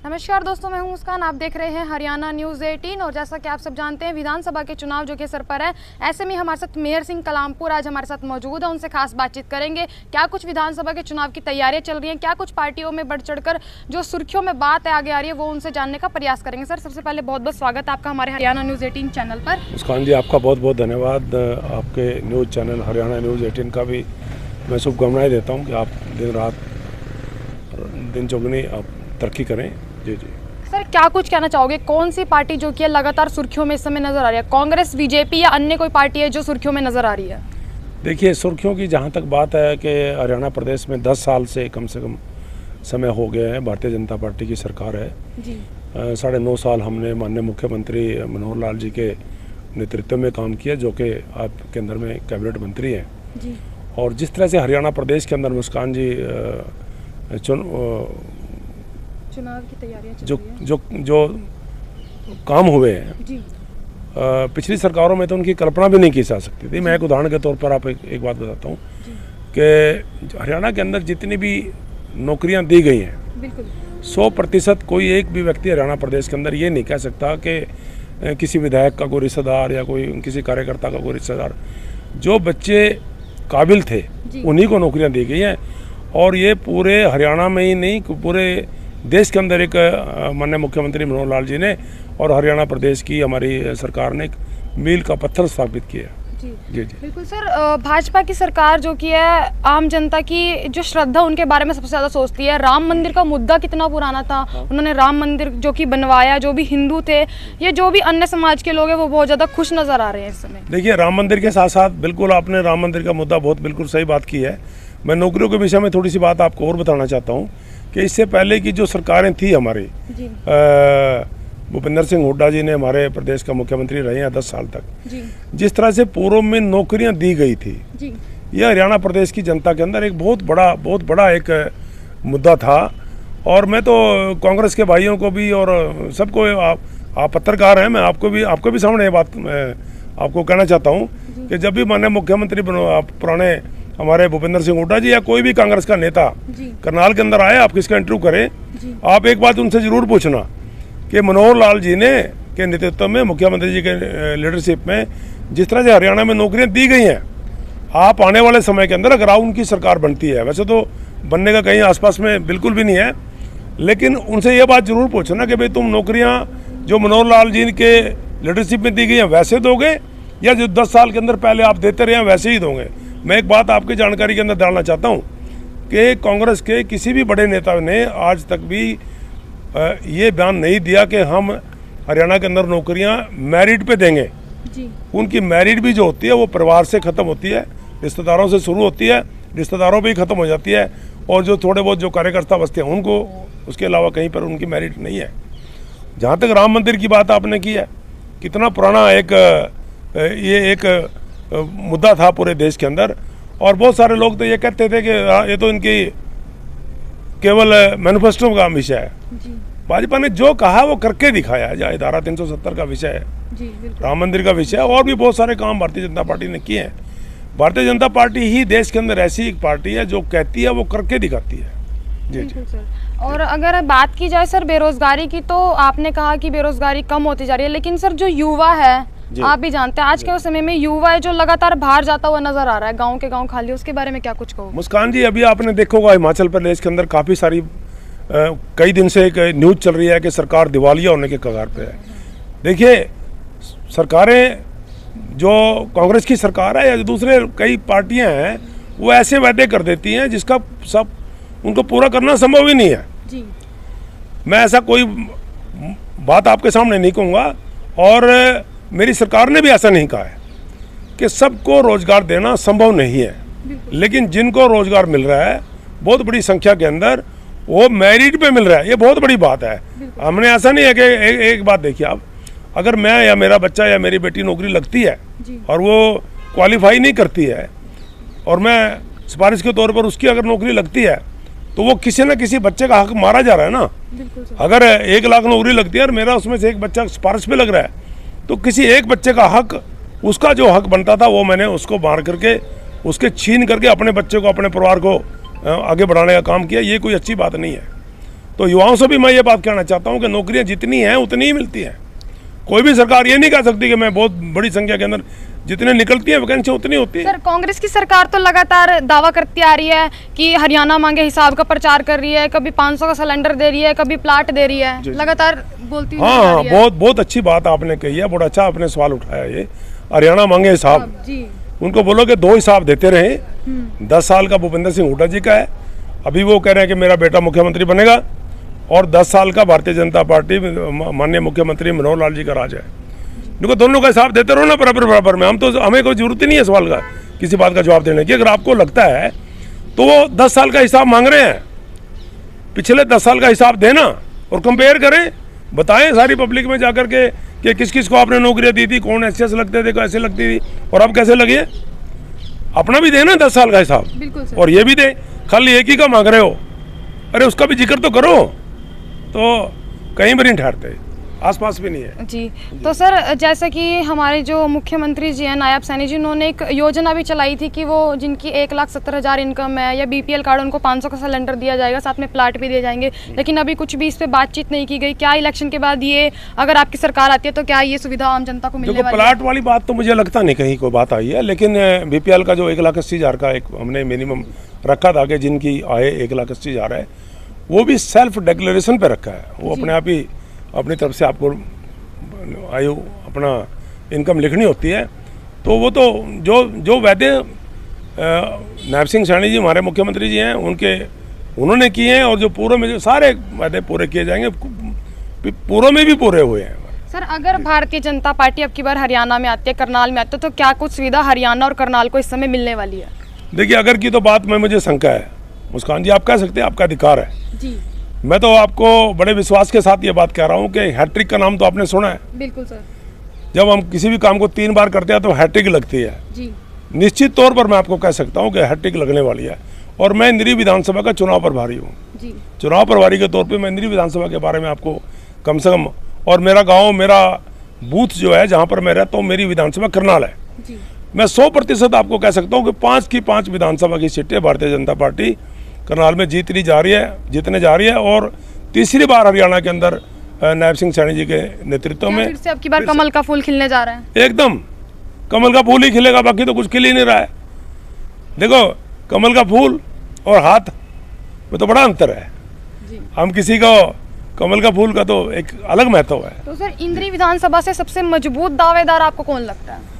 नमस्कार दोस्तों, मैं हूं मुस्कान। आप देख रहे हैं हरियाणा न्यूज़ 18। और जैसा कि आप सब जानते हैं, विधानसभा के चुनाव जो कि सर पर है, ऐसे में हमारे साथ मेयर सिंह कलामपुर आज हमारे साथ मौजूद है। उनसे खास बातचीत करेंगे। क्या कुछ विधानसभा के चुनाव की तैयारियां चल रही हैं, क्या कुछ पार्टियों में बढ़ चढ़कर जो सुर्खियों में बात है आगे आ रही है, वो उनसे जानने का प्रयास करेंगे। सर, सबसे पहले बहुत बहुत स्वागत है आपका हमारे हरियाणा न्यूज़ 18 चैनल पर। मुस्कान जी, आपका बहुत बहुत धन्यवाद। आपके न्यूज़ चैनल हरियाणा न्यूज़ 18 का भी मैं शुभकामनाएं देता हूं कि आप दिन रात दिन चौगुनी आप तरक्की करें। जी जी सर, क्या कुछ कहना चाहोगे? कौन सी पार्टी जो कि लगातार सुर्खियों में इस समय नजर आ रही है? कांग्रेस, बीजेपी या अन्य कोई पार्टी है जो सुर्खियों में नजर आ रही है? देखिए, सुर्खियों की जहां तक बात है कि हरियाणा प्रदेश में 10 साल से कम समय हो गए हैं भारतीय जनता पार्टी की सरकार है जी। 9.5 साल हमने माननीय मुख्यमंत्री मनोहर लाल जी के नेतृत्व में काम किया, जो कि आपके अंदर में कैबिनेट मंत्री हैं जी। और जिस तरह से हरियाणा प्रदेश के अंदर मुस्कान जी चुनाव की तैयारियां चल जो रही है। जो जो काम हुए हैं जी। पिछली सरकारों में तो उनकी कल्पना भी नहीं की जा सकती थी। मैं एक उदाहरण के तौर पर आप एक बात बताता हूँ कि हरियाणा के अंदर जितनी भी नौकरियां दी गई हैं, बिल्कुल 100% कोई एक भी व्यक्ति हरियाणा प्रदेश के अंदर ये नहीं कह सकता कि किसी विधायक का कोई रिश्तेदार या कोई किसी कार्यकर्ता का कोई रिश्तेदार। जो बच्चे काबिल थे उन्हीं को नौकरियां दी गई हैं और ये पूरे हरियाणा में ही नहीं, पूरे देश के अंदर एक माननीय मुख्यमंत्री मनोहर लाल जी ने और हरियाणा प्रदेश की हमारी सरकार ने एक मील का पत्थर स्थापित किया। जी जी जी बिल्कुल सर। भाजपा की सरकार जो कि है, आम जनता की जो श्रद्धा उनके बारे में सबसे ज़्यादा सोचती है। राम मंदिर का मुद्दा कितना पुराना था, उन्होंने राम मंदिर जो कि बनवाया, जो भी हिंदू थे या जो भी अन्य समाज के लोग हैं, वो बहुत ज़्यादा खुश नज़र आ रहे हैं इस समय। देखिए, राम मंदिर के साथ साथ बिल्कुल आपने राम मंदिर का मुद्दा बहुत बिल्कुल सही बात की है। मैं नौकरियों के विषय में थोड़ी सी बात आपको और बताना चाहता हूँ कि इससे पहले की जो सरकारें थी हमारी, भूपेंद्र सिंह हुड्डा जी ने हमारे प्रदेश का मुख्यमंत्री रहे हैं 10 साल तक। जी। जिस तरह से पूर्व में नौकरियां दी गई थी, जी। यह हरियाणा प्रदेश की जनता के अंदर एक बहुत बड़ा एक मुद्दा था। और मैं तो कांग्रेस के भाइयों को भी और सबको, आप पत्रकार हैं, मैं आपको भी सामने ये बात आपको कहना चाहता हूँ कि जब भी माननीय मुख्यमंत्री पुराने हमारे भूपेंद्र सिंह हुड्डा जी या कोई भी कांग्रेस का नेता करनाल के अंदर आए, आप किसका इंटरव्यू करें, आप एक बात उनसे जरूर पूछना कि मनोहर लाल जी ने के नेतृत्व में, मुख्यमंत्री जी के लीडरशिप में जिस तरह से हरियाणा में नौकरियां दी गई हैं, आप आने वाले समय के अंदर अगर उनकी सरकार बनती है, वैसे तो बनने का कहीं आसपास में बिल्कुल भी नहीं है, लेकिन उनसे ये बात जरूर पूछना कि भाई तुम नौकरियां जो मनोहर लाल जी के लीडरशिप में दी गई हैं वैसे दोगे या जो 10 साल के अंदर पहले आप देते रहे हैं वैसे ही दोगे। मैं एक बात आपकी जानकारी के अंदर डालना चाहता हूँ कि कांग्रेस के किसी भी बड़े नेता ने आज तक भी ये बयान नहीं दिया कि हम हरियाणा के अंदर नौकरियां मेरिट पे देंगे। जी। उनकी मेरिट भी जो होती है वो परिवार से ख़त्म होती है, रिश्तेदारों से शुरू होती है, रिश्तेदारों पे ही ख़त्म हो जाती है और जो थोड़े बहुत जो कार्यकर्ता बचते हैं उनको, उसके अलावा कहीं पर उनकी मेरिट नहीं है। जहाँ तक राम मंदिर की बात आपने की है, कितना पुराना एक मुद्दा था पूरे देश के अंदर और बहुत सारे लोग तो ये कहते थे कि ये तो इनकी केवल मैनिफेस्टो का विषय है। भाजपा ने जो कहा वो करके दिखाया है, चाहे धारा 370 का विषय है, राम मंदिर का विषय है और भी बहुत सारे काम भारतीय जनता पार्टी ने किए हैं। भारतीय जनता पार्टी ही देश के अंदर ऐसी एक पार्टी है जो कहती है वो करके दिखाती है। जी जी सर। और अगर बात की जाए सर बेरोजगारी की, तो आपने कहा कि बेरोजगारी कम होती जा रही है, लेकिन सर जो युवा है, आप भी जानते हैं आज के समय में युवा है जो लगातार बाहर जाता हुआ नजर आ रहा है, गांव के गांव खाली, उसके बारे में क्या कुछ कहो? मुस्कान जी, अभी आपने देखा होगा हिमाचल प्रदेश के अंदर काफ़ी सारी कई दिन से एक न्यूज़ चल रही है कि सरकार दिवालिया होने के कगार पे है। देखिए, सरकारें जो कांग्रेस की सरकार है या जो दूसरे कई पार्टियां हैं, वो ऐसे वादे कर देती हैं जिसका सब उनको पूरा करना संभव ही नहीं है। जी। मैं ऐसा कोई बात आपके सामने नहीं कहूँगा और मेरी सरकार ने भी ऐसा नहीं कहा है कि सबको रोजगार देना संभव नहीं है, लेकिन जिनको रोजगार मिल रहा है बहुत बड़ी संख्या के अंदर, वो मेरिट पे मिल रहा है, ये बहुत बड़ी बात है। हमने ऐसा नहीं है कि एक बात देखिए आप, अगर मैं या मेरा बच्चा या मेरी बेटी नौकरी लगती है और वो क्वालिफाई नहीं करती है और मैं सिफारिश के तौर पर उसकी अगर नौकरी लगती है तो वो किसी न किसी बच्चे का हक मारा जा रहा है ना। अगर 1 लाख नौकरी लगती है और मेरा उसमें से एक बच्चा सिफारिश पे लग रहा है तो किसी एक बच्चे का हक, उसका जो हक बनता था वो मैंने उसको मार करके, उसके छीन करके अपने बच्चे को, अपने परिवार को आगे बढ़ाने का काम किया। ये कोई अच्छी बात नहीं है। तो युवाओं से भी मैं ये बात कहना चाहता हूँ कि नौकरियां जितनी हैं उतनी ही मिलती हैं। कोई भी सरकार ये नहीं कह सकती कि मैं बहुत बड़ी संख्या के अंदर जितने निकलती है वैकेंसी उतनी होती है। सर, कांग्रेस की सरकार तो लगातार दावा करती आ रही है कि हरियाणा मांगे हिसाब का प्रचार कर रही है, कभी 500 का सिलेंडर दे रही है, कभी प्लाट दे रही है, लगातार बोलती हुई हाँ, जा रही है। बहुत अच्छी बात आपने कही है, बहुत अच्छा आपने सवाल उठाया। ये हरियाणा मांगे हिसाब, जी, उनको बोलो कि 2 हिसाब देते रहे। 10 साल का भूपेंद्र सिंह हुड्डा जी का है, अभी वो कह रहे हैं कि मेरा बेटा मुख्यमंत्री बनेगा, और 10 साल का भारतीय जनता पार्टी माननीय मुख्यमंत्री मनोहर लाल जी का राज है। देखो, दोनों का हिसाब देते रहो ना बराबर बराबर में। हमें कोई जरूरत ही नहीं है सवाल का, किसी बात का जवाब देने की। अगर आपको लगता है तो वो 10 साल का हिसाब मांग रहे हैं, पिछले 10 साल का हिसाब देना और कंपेयर करें, बताएं सारी पब्लिक में जाकर के कि किस किस को आपने नौकरियां दी थी, कौन ऐसे लगते थे, कैसे लगती थी, और अब कैसे लगी है। अपना भी देना 10 साल का हिसाब, बिल्कुल सर। और ये भी दे। खाली एक ही का मांग रहे हो, अरे उसका भी जिक्र तो करो। तो कहीं भी नहीं ठहरते, आसपास भी नहीं है। जी, तो सर, जैसे कि हमारे जो मुख्यमंत्री जी हैं नायब सैनी जी, उन्होंने एक योजना भी चलाई थी कि वो जिनकी 1,70,000 इनकम है या बीपीएल कार्ड, उनको 500 का सिलेंडर दिया जाएगा, साथ में प्लाट भी दिए जाएंगे। लेकिन अभी कुछ भी इस पे बातचीत नहीं की गई। क्या इलेक्शन के बाद ये, अगर आपकी सरकार आती है तो क्या ये सुविधा आम जनता को मिलने देखो, वाली प्लाट वाली बात तो मुझे लगता नहीं कहीं कोई बात आई है, लेकिन बीपीएल का जो 1,80,000 का एक हमने मिनिमम रखा था कि जिनकी आय 1,80,000 है, वो भी सेल्फ डिक्लेरेशन पे रखा है। वो अपने आप ही अपनी तरफ से आपको आयु अपना इनकम लिखनी होती है। तो वो तो जो वादे नायब सिंह सैनी जी हमारे मुख्यमंत्री जी हैं उन्होंने किए हैं, और जो पूर्व में जो सारे वादे पूरे किए जाएंगे, पूर्व में भी पूरे हुए हैं। सर, अगर भारतीय जनता पार्टी अब की बार हरियाणा में आती है, करनाल में आती है, तो क्या कुछ सुविधा हरियाणा और करनाल को इस समय मिलने वाली है? देखिए, अगर की तो बात में मुझे शंका है। मुस्कान जी, आप कह सकते हैं, आपका अधिकार है जी। मैं तो आपको बड़े विश्वास के साथ ये बात कह रहा हूँ कि हैट्रिक का नाम तो आपने सुना है। बिल्कुल सर। जब हम किसी भी काम को 3 बार करते हैं तो हैट्रिक लगती है जी। निश्चित तौर पर मैं आपको कह सकता हूँ कि हैट्रिक लगने वाली है। और मैं इंद्री विधानसभा का चुनाव प्रभारी हूँ। चुनाव प्रभारी के तौर पे मैं इंद्री विधानसभा के बारे में आपको कम से कम, और मेरा गाँव, मेरा बूथ जो है जहाँ पर मैं रहता हूँ, मेरी विधानसभा करनाल है। मैं 100% आपको कह सकता हूँ कि 5 की 5 विधानसभा की सीटें भारतीय जनता पार्टी करनाल में जीतने जा रही है। और तीसरी बार हरियाणा के अंदर नायब सिंह सैनी जी के नेतृत्व में फिर से अब की बार कमल का फूल खिलने जा रहा है। एकदम कमल का फूल ही खिलेगा, बाकी तो कुछ खिल ही नहीं रहा है। देखो, कमल का फूल और हाथ में तो बड़ा अंतर है। हम किसी को कमल का फूल का तो एक अलग महत्व है। तो सर, इंद्री विधानसभा से सबसे मजबूत दावेदार आपको कौन लगता है?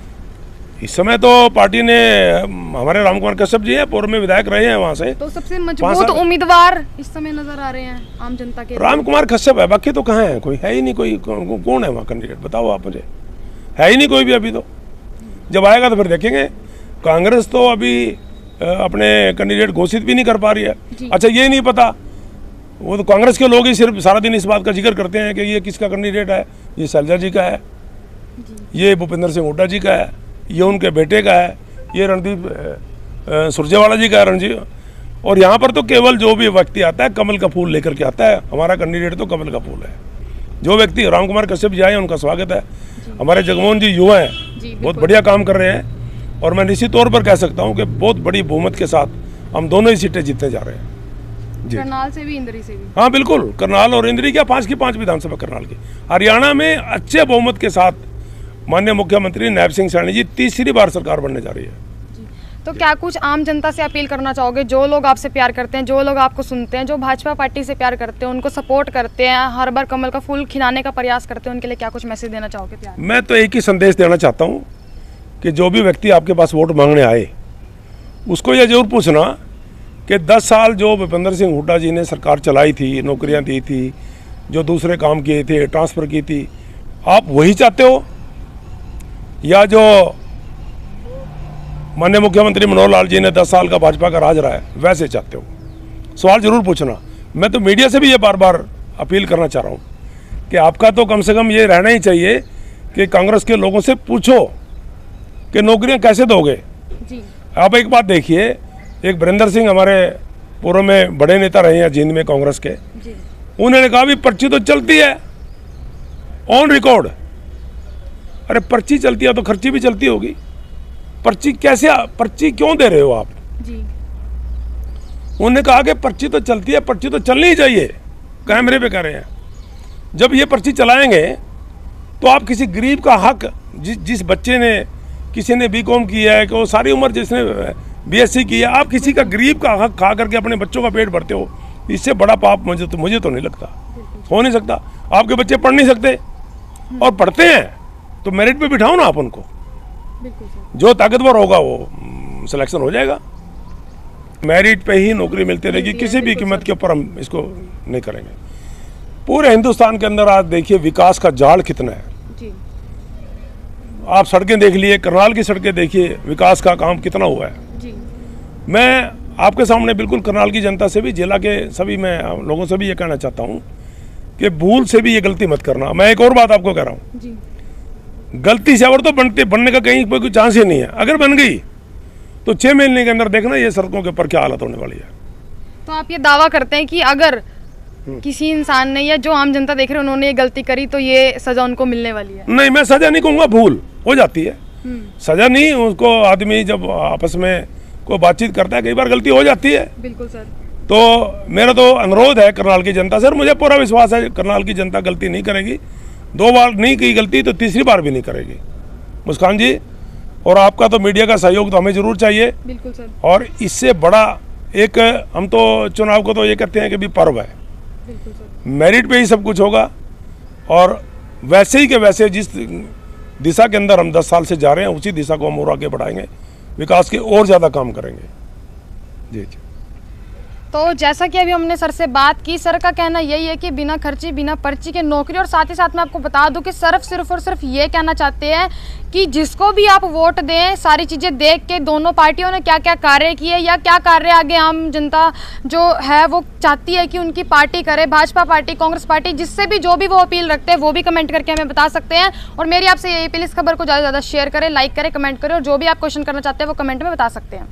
इस समय तो पार्टी ने, हमारे रामकुमार कश्यप जी हैं, पूर्व में विधायक रहे हैं वहाँ से। तो सबसे मजबूत उम्मीदवार इस समय नजर आ रहे हैं आम जनता के? रामकुमार कश्यप है, बाकी तो कहाँ है, कोई है ही नहीं। कोई कौन है वहाँ कैंडिडेट, बताओ आप मुझे। है ही नहीं कोई भी अभी तो। जब आएगा तो फिर देखेंगे। कांग्रेस तो अभी अपने कैंडिडेट घोषित भी नहीं कर पा रही है। अच्छा, ये नहीं पता, वो तो कांग्रेस के लोग ही सिर्फ सारा दिन इस बात का जिक्र करते हैं कि ये किसका कैंडिडेट है, ये शैलजा जी का है, ये भूपेंद्र सिंह हुड्डा जी का है, ये उनके बेटे का है, ये रणदीप सुरजेवाला जी का है, रणजीत। और यहाँ पर तो केवल जो भी व्यक्ति आता है कमल का फूल लेकर के आता है। हमारा कैंडिडेट तो कमल का फूल है। जो व्यक्ति, रामकुमार कश्यप जी आए, उनका स्वागत है। हमारे जगमोहन जी युवा हैं, बहुत बढ़िया काम कर रहे हैं, और मैं निश्चित तौर पर कह सकता हूँ कि बहुत बड़ी बहुमत के साथ हम दोनों ही सीटें जीतने जा रहे हैं। करनाल से भी, इंद्री से भी? हाँ बिल्कुल, करनाल और इंद्री क्या, 5 की 5 विधानसभा करनाल की। हरियाणा में अच्छे बहुमत के साथ माननीय मुख्यमंत्री नायब सिंह सैनी जी तीसरी बार सरकार बनने जा रही है। तो क्या कुछ आम जनता से अपील करना चाहोगे, जो लोग आपसे प्यार करते हैं, जो लोग आपको सुनते हैं, जो भाजपा पार्टी से प्यार करते हैं, उनको सपोर्ट करते हैं, हर बार कमल का फूल खिलाने का प्रयास करते हैं, उनके लिए क्या कुछ मैसेज देना चाहोगे? प्यार मैं तो एक ही संदेश देना चाहता हूँ कि जो भी व्यक्ति आपके पास वोट मांगने आए, उसको यह जरूर पूछना कि 10 साल जो भूपेंद्र सिंह हुड्डा जी ने सरकार चलाई थी, नौकरियाँ दी थी, जो दूसरे काम किए थे, ट्रांसफ़र की थी, आप वही चाहते हो या जो माननीय मुख्यमंत्री मनोहर लाल जी ने 10 साल का भाजपा का राज रहा है वैसे चाहते हो? सवाल जरूर पूछना। मैं तो मीडिया से भी ये बार बार अपील करना चाह रहा हूँ कि आपका तो कम से कम ये रहना ही चाहिए कि कांग्रेस के लोगों से पूछो कि नौकरियां कैसे दोगे। आप एक बात देखिए, एक वीरेंद्र सिंह हमारे पूर्व में बड़े नेता रहे हैं जींद में कांग्रेस के, उन्होंने कहा भी पर्ची तो चलती है ऑन रिकॉर्ड। अरे पर्ची चलती है तो खर्ची भी चलती होगी। पर्ची कैसे, पर्ची क्यों दे रहे हो आप? उन्होंने कहा कि पर्ची तो चलती है, पर्ची तो चलनी ही चाहिए। कैमरे पे कर रहे हैं। जब ये पर्ची चलाएंगे तो आप किसी गरीब का हक, जिस बच्चे ने, किसी ने बीकॉम किया है, कि वो सारी उम्र जिसने बीएससी किया, आप किसी का गरीब का हक खा करके अपने बच्चों का पेट भरते हो, इससे बड़ा पाप मुझे तो नहीं लगता, हो नहीं सकता। आपके बच्चे पढ़ नहीं सकते और पढ़ते हैं तो मेरिट पे बिठाओ ना आप उनको, जो ताकतवर होगा वो सिलेक्शन हो जाएगा। मेरिट पे ही नौकरी मिलती रहेगी, किसी भी कीमत के ऊपर हम इसको नहीं करेंगे। पूरे हिंदुस्तान के अंदर आज देखिए विकास का जाल कितना है जी। आप सड़कें देख लिए, करनाल की सड़कें देखिए, विकास का काम कितना हुआ है जी। मैं आपके सामने बिल्कुल करनाल की जनता से भी, जिला के सभी मैं लोगों से भी ये कहना चाहता हूँ कि भूल से भी ये गलती मत करना। मैं एक और बात आपको कह रहा हूँ जी। गलती से और तो बनने का कहीं कोई चांस ही नहीं है। अगर बन गई तो 6 महीने के अंदर देखना ये सड़कों के ऊपर क्या हालत होने वाली है। तो आप ये दावा करते हैं कि अगर किसी इंसान ने या जो आम जनता देख रहे हैं उन्होंने ये गलती करी तो ये सजा उनको मिलने वाली है? नहीं, मैं सजा नहीं कहूँगा, भूल हो जाती है, सजा नहीं। उसको आदमी जब आपस में कोई बातचीत करता है, कई बार गलती हो जाती है। बिल्कुल सर। तो मेरा तो अनुरोध है करनाल की जनता से, मुझे पूरा विश्वास है करनाल की जनता गलती नहीं करेगी। 2 बार नहीं की गलती तो तीसरी बार भी नहीं करेगी। मुस्कान जी, और आपका तो मीडिया का सहयोग तो हमें जरूर चाहिए। बिल्कुल सर। और इससे बड़ा एक, हम तो चुनाव को तो ये कहते हैं कि भी पर्व है, मेरिट पे ही सब कुछ होगा। और वैसे ही के वैसे जिस दिशा के अंदर हम 10 साल से जा रहे हैं, उसी दिशा को हम और आगे बढ़ाएंगे, विकास के और ज़्यादा काम करेंगे जी जी। तो जैसा कि अभी हमने सर से बात की, सर का कहना यही है कि बिना खर्ची बिना पर्ची के नौकरी। और साथ ही साथ मैं आपको बता दूं कि सिर्फ और सिर्फ ये कहना चाहते हैं कि जिसको भी आप वोट दें, सारी चीज़ें देख के दोनों पार्टियों ने क्या क्या कार्य किए या क्या कार्य आगे आम जनता जो है वो चाहती है कि उनकी पार्टी करे, भाजपा पार्टी, कांग्रेस पार्टी, जिससे भी जो भी वो अपील रखते हैं वो भी कमेंट करके हमें बता सकते हैं। और मेरी आपसे ये अपील, इस खबर को ज़्यादा से ज़्यादा शेयर करें, लाइक करें, कमेंट करें, और जो भी आप क्वेश्चन करना चाहते हैं वो कमेंट में बता सकते हैं।